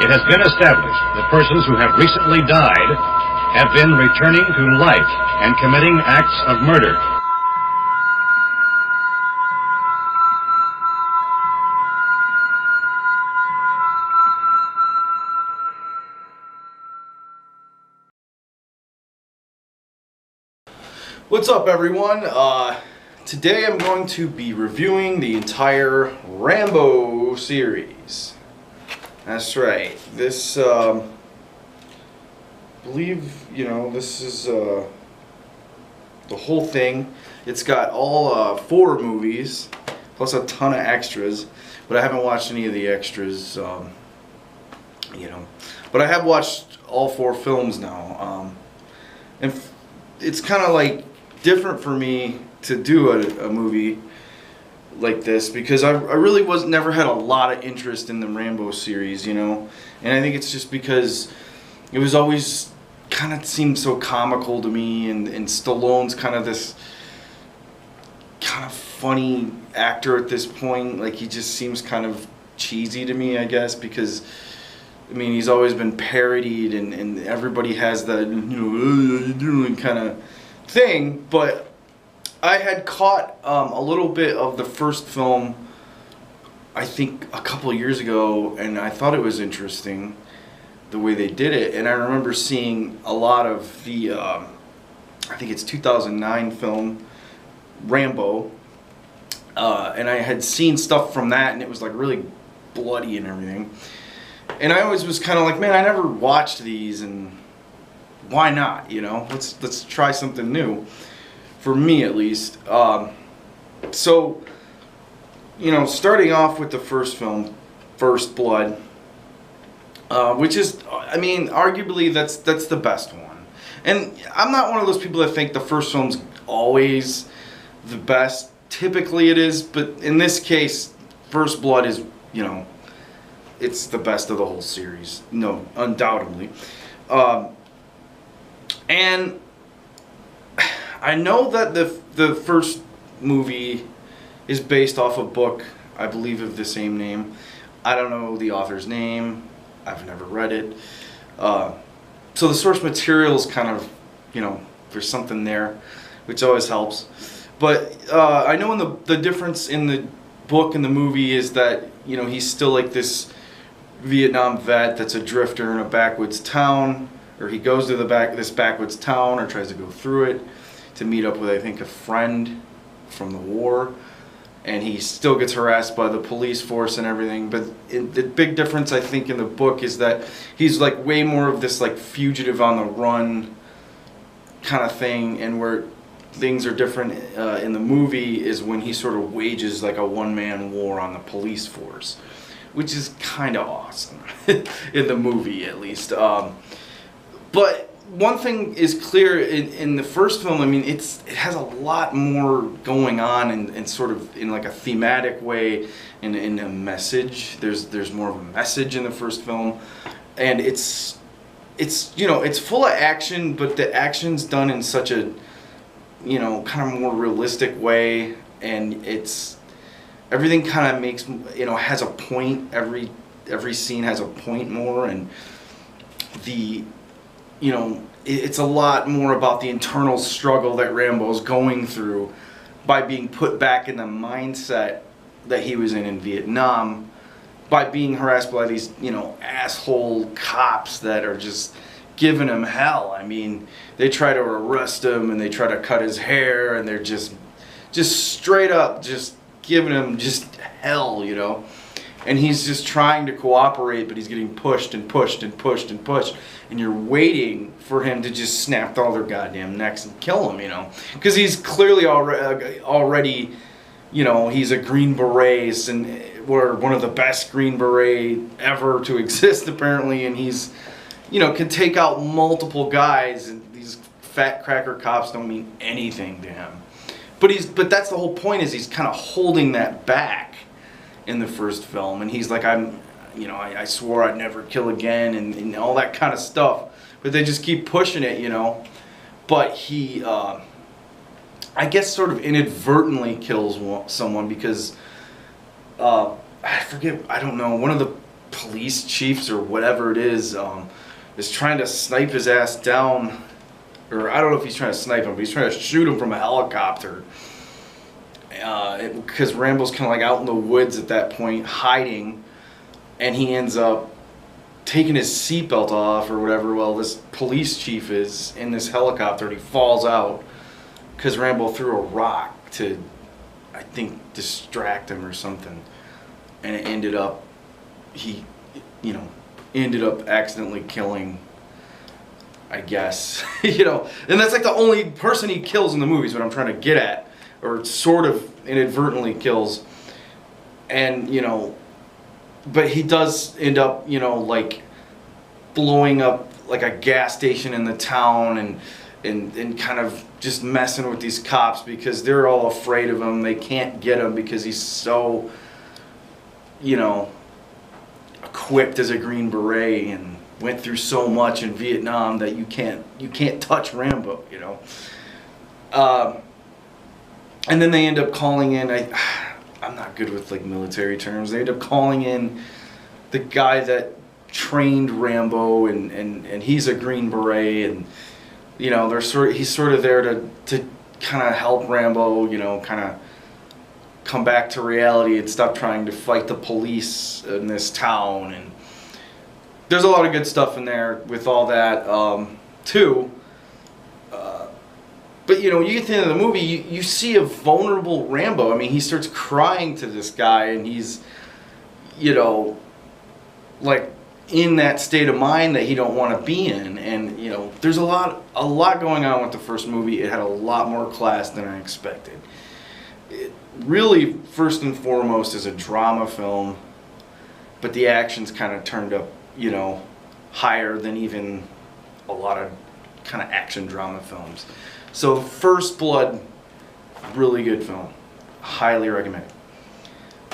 It has been established that persons who have recently died have been returning to life and committing acts of murder. What's up, everyone? Today I'm going to be reviewing the entire Rambo series. That's right. This, I believe, this is the whole thing. It's got all 4 movies, plus a ton of extras, but I haven't watched any of the extras, But I have watched all 4 films now, and it's kind of like different for me to do a movie like this because I really never had a lot of interest in the Rambo series, and I think it's just because it was always kind of seemed so comical to me, and Stallone's kind of this kind of funny actor at this point. Like, he just seems kind of cheesy to me, I guess, because I mean, he's always been parodied and everybody has that kind of thing. But I had caught a little bit of the first film, I think a couple years ago, and I thought it was interesting the way they did it. And I remember seeing a lot of the I think it's 2009 film Rambo, and I had seen stuff from that, and it was like really bloody and everything. And I always was kind of like, man, I never watched these, and why not? Let's try something new, for me at least. So, starting off with the first film, First Blood, which is, I mean, arguably that's the best one. And I'm not one of those people that think the first film's always the best. Typically it is, but in this case, First Blood is, it's the best of the whole series. No, undoubtedly. And I know that the first movie is based off a book, I believe, of the same name. I don't know the author's name. I've never read it. So the source material is kind of, there's something there, which always helps. But I know the difference in the book and the movie is that, he's still like this Vietnam vet that's a drifter in a backwoods town, or he goes to this backwoods town, or tries to go through it to meet up with, I think, a friend from the war, and he still gets harassed by the police force and everything. But the big difference, I think, in the book is that he's like way more of this like fugitive on the run kind of thing, and where things are different in the movie is when he sort of wages like a one-man war on the police force, which is kind of awesome in the movie, at least. But one thing is clear in the first film. I mean, it has a lot more going on, and sort of in like a thematic way, in a message. There's more of a message in the first film, and it's full of action, but the action's done in such a kind of more realistic way, and everything kind of makes, has a point. Every scene has a point more, and it's a lot more about the internal struggle that Rambo's going through by being put back in the mindset that he was in Vietnam, by being harassed by these, asshole cops that are just giving him hell. I mean, they try to arrest him, and they try to cut his hair, and they're just straight up just giving him just hell, and he's just trying to cooperate, but he's getting pushed and pushed and pushed and pushed, and you're waiting for him to just snap all their goddamn necks and kill him, because he's clearly already, he's a Green Beret, and we're one of the best Green Beret ever to exist, apparently, and he's, can take out multiple guys, and these fat cracker cops don't mean anything to him. But that's the whole point, is he's kind of holding that back in the first film, and he's like, I swore I'd never kill again, and all that kind of stuff. But they just keep pushing it, But he, I guess, sort of inadvertently kills someone because, I forget, I don't know, one of the police chiefs or whatever it is trying to snipe his ass down, or I don't know if he's trying to snipe him, but he's trying to shoot him from a helicopter. Because Rambo's kind of like out in the woods at that point, hiding, and he ends up taking his seatbelt off or whatever while this police chief is in this helicopter, and he falls out because Rambo threw a rock to, I think, distract him or something, and it ended up, he ended up accidentally killing, I guess, and that's like the only person he kills in the movie is what I'm trying to get at, or sort of inadvertently kills, and but he does end up like blowing up like a gas station in the town and kind of just messing with these cops because they're all afraid of him. They can't get him because he's so equipped as a Green Beret and went through so much in Vietnam that you can't touch Rambo, and then they end up calling in, I'm not good with like military terms, they end up calling in the guy that trained Rambo, and he's a Green Beret, and he's sort of there to kind of help Rambo, kind of come back to reality and stop trying to fight the police in this town. And there's a lot of good stuff in there with all that too. But you get to the end of the movie, you see a vulnerable Rambo. I mean, he starts crying to this guy, and he's like in that state of mind that he don't want to be in. And there's a lot going on with the first movie. It had a lot more class than I expected. It really, first and foremost, is a drama film, but the action's kind of turned up higher than even a lot of kind of action drama films. So First Blood, really good film. Highly recommend it.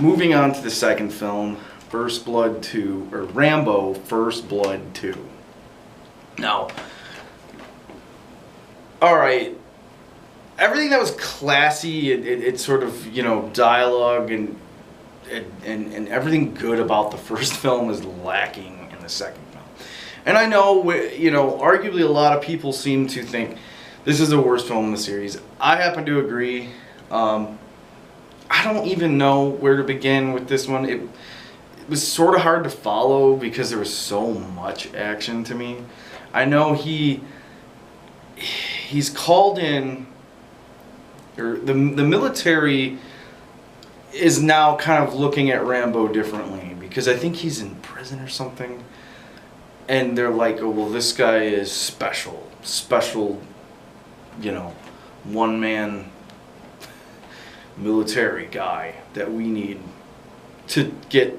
Moving on to the second film, First Blood 2, or Rambo First Blood 2. Now, alright, everything that was classy, it sort of, dialogue and everything good about the first film is lacking in the second film. And I know, arguably a lot of people seem to think this is the worst film in the series. I happen to agree. I don't even know where to begin with this one. It was sort of hard to follow because there was so much action to me. I know he's called in, or the military is now kind of looking at Rambo differently because I think he's in prison or something. And they're like, oh, well, this guy is special, one-man military guy that we need to get.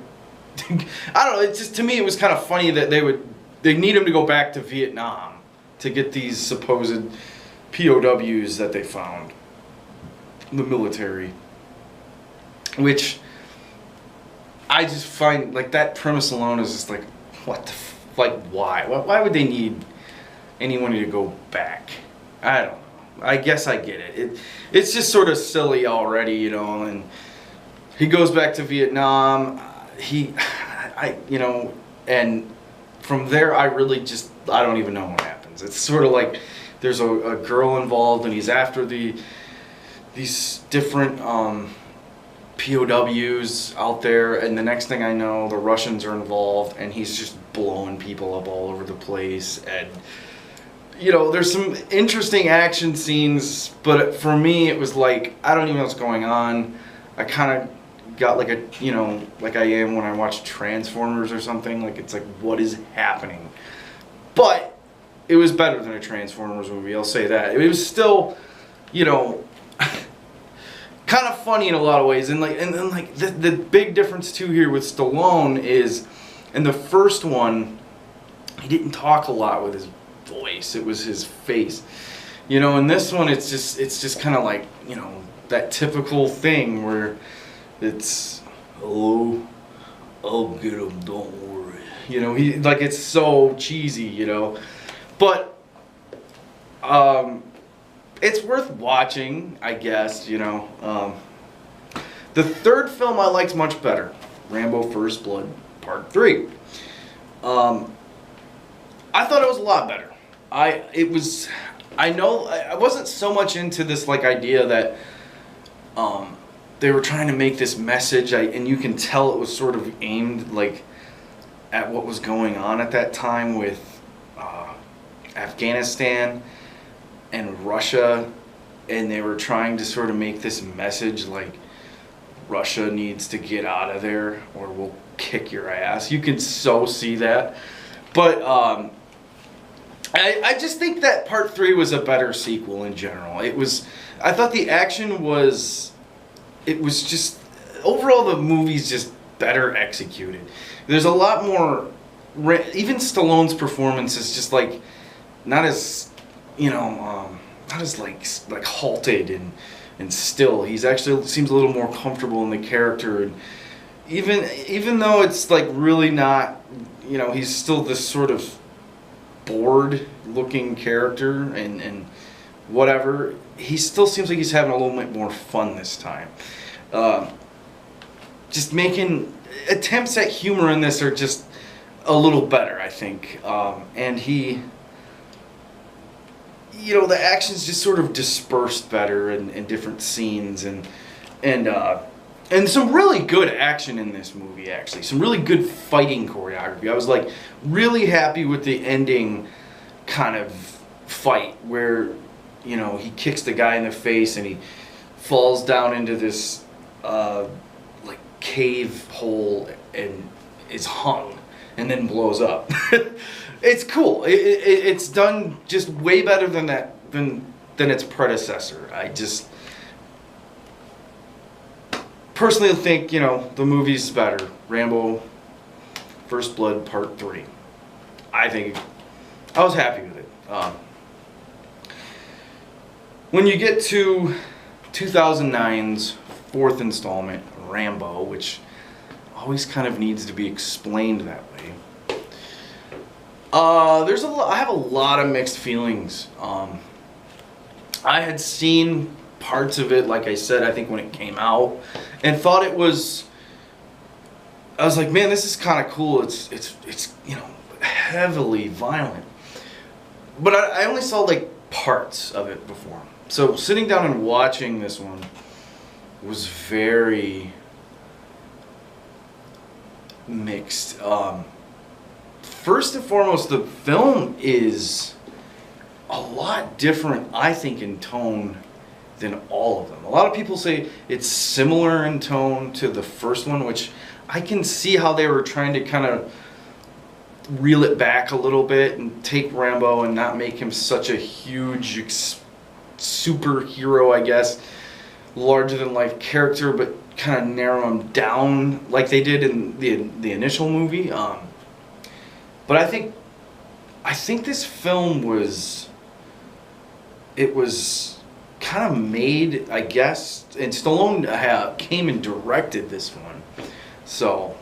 I don't know, it's just, to me it was kind of funny that they need him to go back to Vietnam to get these supposed POWs that they found, the military, which I just find, like, that premise alone is just like, what the why would they need anyone to go back? I don't know. I guess I get it. It's just sort of silly already, and he goes back to Vietnam. And from there I don't even know what happens. It's sort of like there's a girl involved, and he's after these different POWs out there, and the next thing I know, the Russians are involved, and he's just blowing people up all over the place. And there's some interesting action scenes, but for me it was like, I don't even know what's going on. I kind of got like like I am when I watch Transformers or something. Like, it's like, what is happening? But it was better than a Transformers movie, I'll say that. It was still, kind of funny in a lot of ways. And then the big difference too here with Stallone is, in the first one, he didn't talk a lot with his voice. It was his face. In this one, it's just kind of like, that typical thing where it's, hello, I'll get him, don't worry. It's so cheesy, But it's worth watching, I guess, The third film I liked much better, Rambo First Blood Part 3. I thought it was a lot better. I wasn't so much into this like idea that they were trying to make this message, and you can tell it was sort of aimed like at what was going on at that time with Afghanistan and Russia, and they were trying to sort of make this message like Russia needs to get out of there or we'll kick your ass. You can so see that. But I just think that Part 3 was a better sequel in general. I thought the action was just, overall the movie's just better executed. There's a lot more, even Stallone's performance is just like, not as, not as like halted and still. He's actually seems a little more comfortable in the character, and even though it's like really not, he's still this sort of bored looking character and whatever, he still seems like he's having a little bit more fun this time. Just making attempts at humor in this are just a little better, I think. And the action's just sort of dispersed better in different scenes, and some really good action in this movie, actually. Some really good fighting choreography. I was like really happy with the ending kind of fight where, he kicks the guy in the face and he falls down into this like cave hole and is hung and then blows up. It's cool. It's done just way better than its predecessor. I just personally think, the movie's better. Rambo First Blood Part 3. I was happy with it. When you get to 2009's fourth installment, Rambo, which always kind of needs to be explained that way, I have a lot of mixed feelings. I had seen parts of it, like I said, I think when it came out, and thought I was like, man, this is kind of cool. It's heavily violent. But I only saw like parts of it before. So sitting down and watching this one was very mixed. First and foremost, the film is a lot different, I think, in tone than all of them. A lot of people say it's similar in tone to the first one, which I can see how they were trying to kind of reel it back a little bit and take Rambo and not make him such a huge superhero, I guess, larger than life character, but kind of narrow him down like they did in the initial movie. But I think this film was kind of made, I guess, and Stallone came and directed this one, so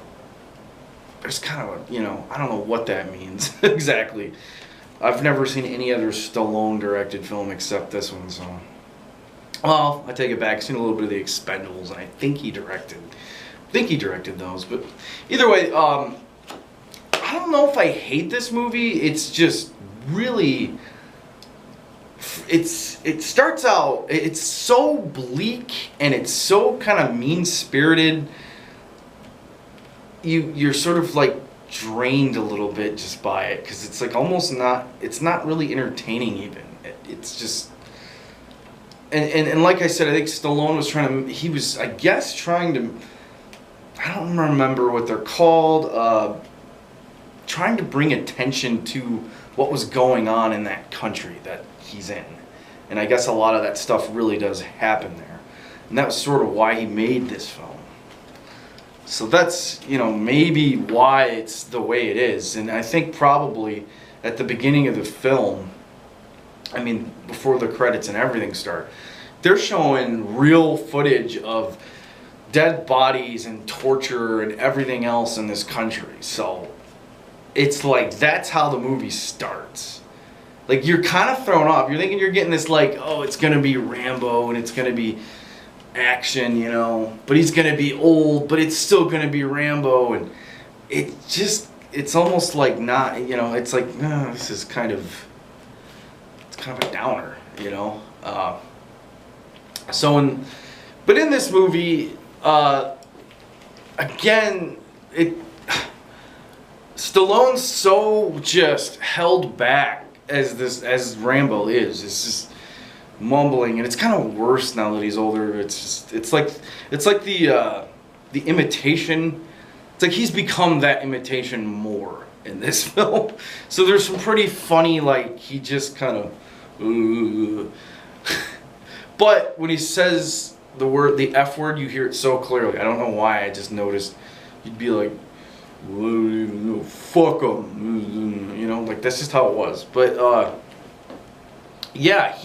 there's kind of I don't know what that means exactly. I've never seen any other Stallone directed film except this one, so well, I take it back. I've seen a little bit of The Expendables, and I think he directed those, but either way, I don't know if I hate this movie. It's just really, it starts out, it's so bleak and it's so kind of mean-spirited. You're sort of like drained a little bit just by it, because it's like it's not really entertaining even. It's just, and like I said, I think Stallone was trying to, I don't remember what they're called, trying to bring attention to what was going on in that country that he's in. And I guess a lot of that stuff really does happen there. And that was sort of why he made this film. So that's, maybe why it's the way it is. And I think probably at the beginning of the film, I mean, before the credits and everything start, they're showing real footage of dead bodies and torture and everything else in this country. So it's like, that's how the movie starts. Like, you're kind of thrown off. You're thinking you're getting this, like, oh, it's going to be Rambo and it's going to be action, but he's going to be old, but it's still going to be Rambo. And it's almost like not, you know, it's like, no, this is kind of, it's kind of a downer, you know. But in this movie, again, Stallone's so just held back as Rambo is. It's just mumbling, and it's kind of worse now that he's older. It's like the imitation. It's like he's become that imitation more in this film. So there's some pretty funny, like, he just kind of. But when he says the F word, you hear it so clearly. I don't know why. I just noticed. You'd be like, fuck him, you know, like that's just how it was. But yeah,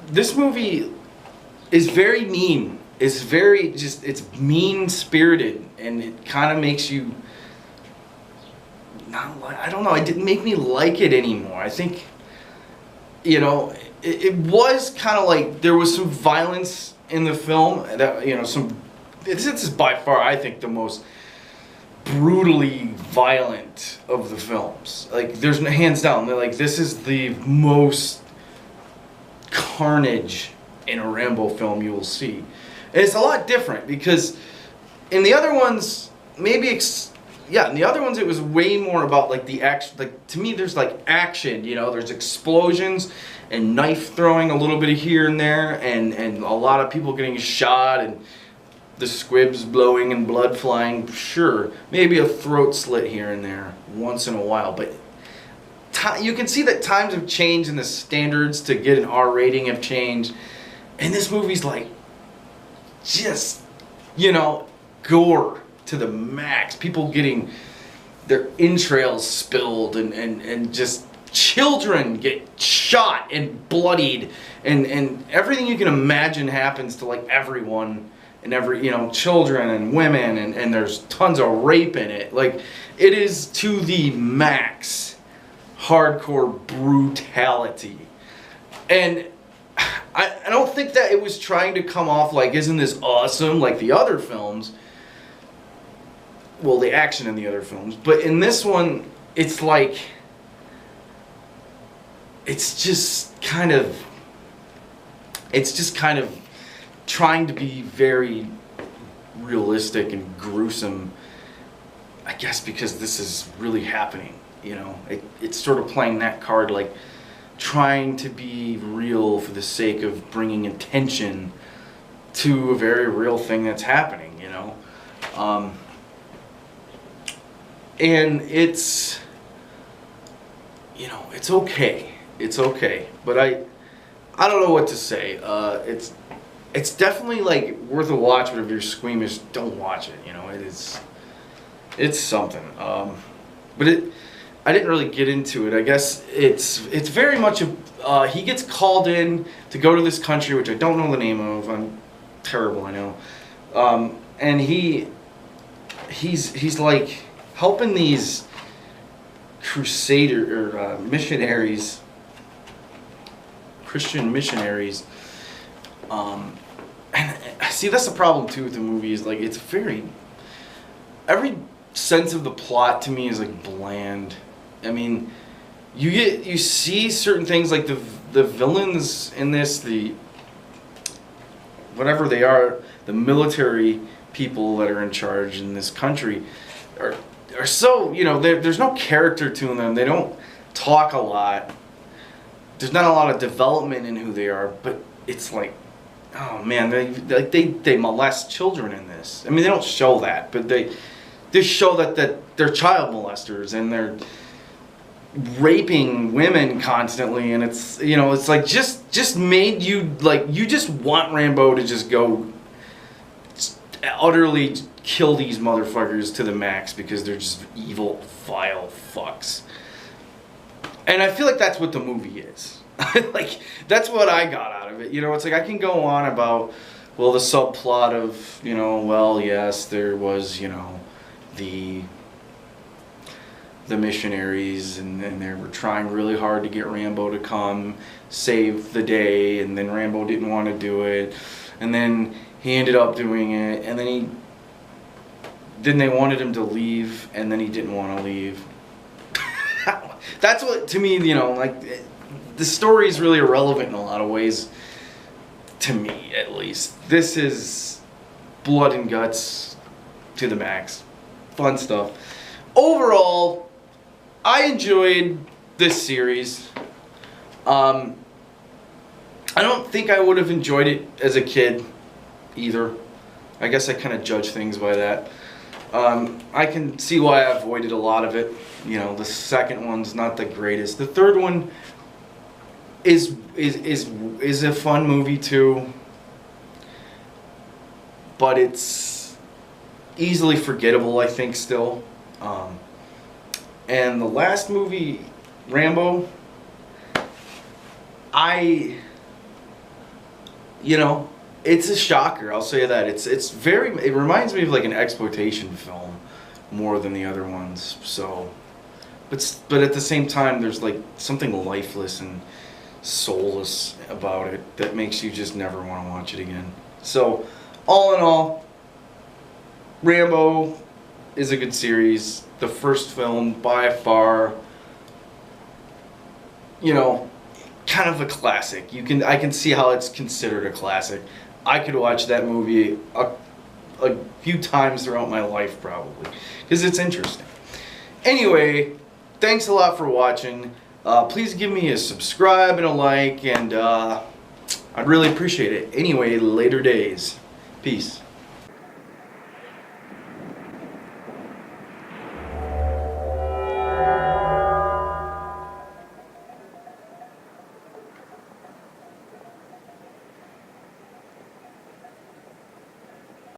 this movie is very mean. It's very it's mean spirited, and it kind of makes you not like, I don't know, it didn't make me like it anymore. I think, you know, it was kind of like there was some violence in the film that, you know, this is by far, I think, the most brutally violent of the films. Like, there's hands down, they're like, this is the most carnage in a Rambo film you will see. And it's a lot different because in the other ones, in the other ones it was way more about like the action. Like, to me, there's like action, you know, there's explosions and knife throwing a little bit of here and there, and a lot of people getting shot and the squibs blowing and blood flying. Sure, maybe a throat slit here and there once in a while, but you can see that times have changed and the standards to get an R rating have changed. And this movie's like, just, you know, gore to the max. People getting their entrails spilled, and just children get shot and bloodied, and everything you can imagine happens to like everyone. And you know, children and women, and there's tons of rape in it. Like, it is to the max hardcore brutality. And I don't think that it was trying to come off like, isn't this awesome, like the other films. Well, the action in the other films. But in this one, it's like, it's just kind of trying to be very realistic and gruesome, I guess, because this is really happening, you know. It's sort of playing that card, like trying to be real for the sake of bringing attention to a very real thing that's happening, you know. And it's, you know, it's okay, but I don't know what to say. It's definitely like worth a watch, but if you're squeamish, don't watch it. You know, it's something. But I didn't really get into it. I guess it's very much he gets called in to go to this country, which I don't know the name of. I'm terrible, I know. And he's like helping these crusader or missionaries, Christian missionaries. And see, that's the problem too with the movie, is like, it's every sense of the plot to me is like bland. I mean, you see certain things, like the villains in this, whatever they are, the military people that are in charge in this country are so, you know, there's no character to them. They don't talk a lot. There's not a lot of development in who they are, but it's like, oh man, they molest children in this. I mean, they don't show that, but they show that they're child molesters, and they're raping women constantly, and it's, you know, it's like just made you, like, you just want Rambo to just go utterly kill these motherfuckers to the max because they're just evil, vile fucks. And I feel like that's what the movie is. Like, that's what I got out of it. You know, it's like, I can go on about, well, the subplot of, you know, well, yes, there was, you know, the missionaries, and they were trying really hard to get Rambo to come save the day, and then Rambo didn't want to do it, and then he ended up doing it, and then he then they wanted him to leave, and then he didn't want to leave. That's what, to me, you know, like, the story is really irrelevant in a lot of ways, to me at least. This is blood and guts to the max. Fun stuff. Overall, I enjoyed this series. I don't think I would have enjoyed it as a kid either. I guess I kind of judge things by that. I can see why I avoided a lot of it. You know, the second one's not the greatest. The third one is a fun movie too, but it's easily forgettable, I think, still. And the last movie, Rambo, you know, it's a shocker. I'll say that. It's very. It reminds me of like an exploitation film more than the other ones. So, but at the same time, there's like something lifeless and soulless about it that makes you just never want to watch it again. So, all in all, Rambo is a good series. The first film, by far, you know, kind of a classic. I can see how it's considered a classic. I could watch that movie a few times throughout my life probably, because it's interesting. Anyway, thanks a lot for watching. Please give me a subscribe and a like, and I'd really appreciate it. Anyway, later days. Peace.